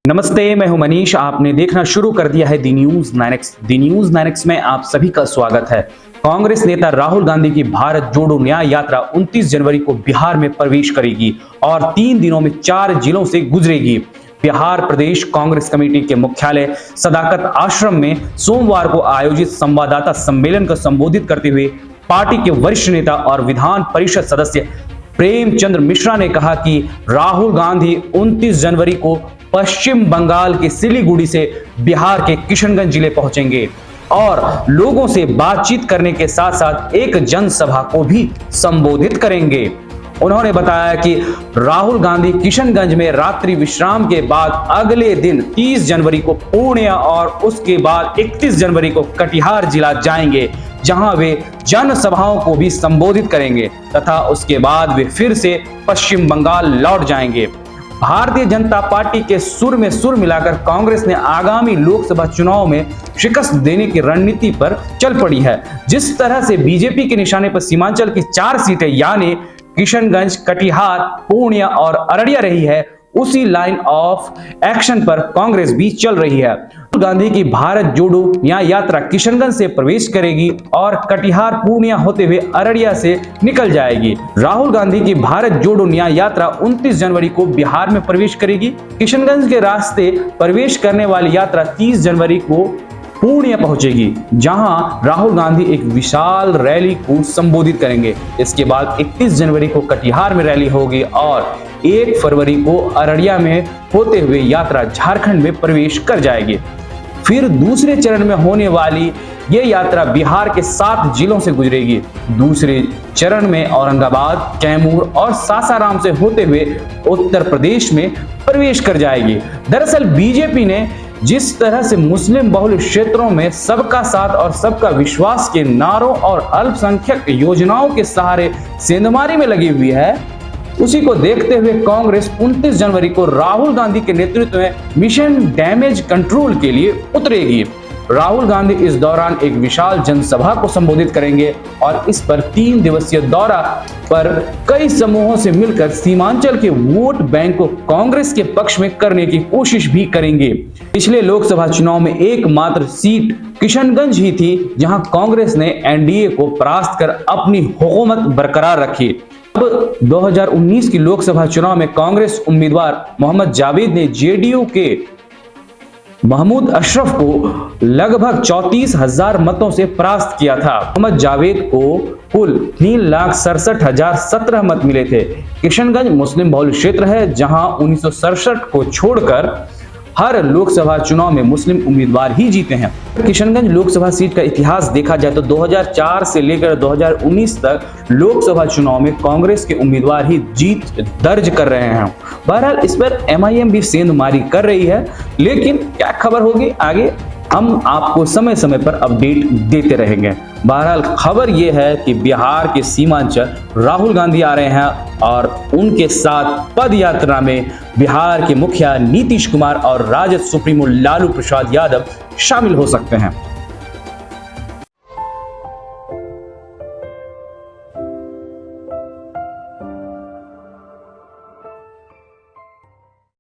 नमस्ते, मैं हूं मनीष। आपने देखना शुरू कर दिया है दी न्यूज 9X। दी न्यूज 9X में आप सभी का स्वागत है। कांग्रेस नेता राहुल गांधी की भारत जोड़ो न्याय यात्रा 29 जनवरी को बिहार में प्रवेश करेगी और 3 दिनों में 4 जिलों से गुजरेगी। बिहार प्रदेश कांग्रेस कमेटी के मुख्यालय सदाकत आश्रम में सोमवार को आयोजित संवाददाता सम्मेलन को संबोधित करते हुए पार्टी के वरिष्ठ नेता और विधान परिषद सदस्य प्रेमचंद्र मिश्रा ने कहा कि राहुल गांधी 29 जनवरी को पश्चिम बंगाल के सिलीगुड़ी से बिहार के किशनगंज जिले पहुंचेंगे और लोगों से बातचीत करने के साथ साथ एक जनसभा को भी संबोधित करेंगे। उन्होंने बताया कि राहुल गांधी किशनगंज में रात्रि विश्राम के बाद अगले दिन 30 जनवरी को पूर्णिया और उसके बाद 31 जनवरी को कटिहार जिला जाएंगे, जहां वे जनसभाओं को भी संबोधित करेंगे तथा उसके बाद वे फिर से पश्चिम बंगाल लौट जाएंगे। भारतीय जनता पार्टी के सुर में सुर मिलाकर कांग्रेस ने आगामी लोकसभा चुनाव में शिकस्त देने की रणनीति पर चल पड़ी है। जिस तरह से बीजेपी के निशाने पर सीमांचल की 4 सीटें यानी किशनगंज, कटिहार, पूर्णिया और अररिया रही है, उसी लाइन ऑफ एक्शन पर कांग्रेस भी चल रही है। राहुल गांधी की भारत जोड़ो न्याय यात्रा किशनगंज से प्रवेश करेगी और कटिहार, पूर्णिया होते हुए अररिया से निकल जाएगी। राहुल गांधी की भारत जोड़ो न्याय यात्रा 29 जनवरी को बिहार में प्रवेश करेगी। किशनगंज के रास्ते प्रवेश करने वाली यात्रा 30 जनवरी को पूर्णिया पहुंचेगी, जहां राहुल गांधी एक विशाल रैली को संबोधित करेंगे। इसके बाद 31 जनवरी को कटिहार में रैली होगी और 1 फरवरी को अररिया में होते हुए यात्रा झारखंड में प्रवेश कर जाएगी। फिर दूसरे चरण में होने वाली ये यात्रा बिहार के 7 जिलों से गुजरेगी। दूसरे चरण में औरंगाबाद, कैमूर और सासाराम से होते हुए उत्तर प्रदेश में प्रवेश कर जाएगी। दरअसल बीजेपी ने जिस तरह से मुस्लिम बहुल क्षेत्रों में सबका साथ और सबका विश्वास के नारों और अल्पसंख्यक योजनाओं के सहारे सेंधमारी में लगी हुई है, उसी को देखते हुए कांग्रेस 29 जनवरी को राहुल गांधी के नेतृत्व में मिशन डैमेज कंट्रोल के लिए उतरेगी। राहुल गांधी इस दौरान एक विशाल जनसभा को संबोधित करेंगे और इस पर 3 दिवसीय दौरा पर कई समूहों से मिलकर सीमांचल के वोट बैंक को कांग्रेस के पक्ष में करने की कोशिश भी करेंगे। पिछले लोकसभा चुनाव में एकमात्र सीट किशनगंज ही थी जहां कांग्रेस ने एनडीए को परास्त कर अपनी हुकूमत बरकरार रखी। अब 2019 की लोकसभा चुनाव में कांग्रेस उम्मीदवार मोहम्मद जावेद ने जेडीयू के महमूद अशरफ को लगभग 34,000 मतों से परास्त किया था। मोहम्मद जावेद को कुल 3,67,017 मत मिले थे। किशनगंज मुस्लिम बहुल क्षेत्र है, जहां 1967 को छोड़कर हर लोकसभा चुनाव में मुस्लिम उम्मीदवार ही जीते हैं। किशनगंज लोकसभा सीट का इतिहास देखा जाए तो 2004 से लेकर 2019 तक लोकसभा चुनाव में कांग्रेस के उम्मीदवार ही जीत दर्ज कर रहे हैं। बहरहाल इस पर एमआईएम भी सेंधमारी कर रही है, लेकिन क्या खबर होगी आगे हम आपको समय समय पर अपडेट देते रहेंगे। बहरहाल खबर यह है कि बिहार के सीमांचल राहुल गांधी आ रहे हैं और उनके साथ पद यात्रा में बिहार के मुखिया नीतीश कुमार और राजद सुप्रीमो लालू प्रसाद यादव शामिल हो सकते हैं।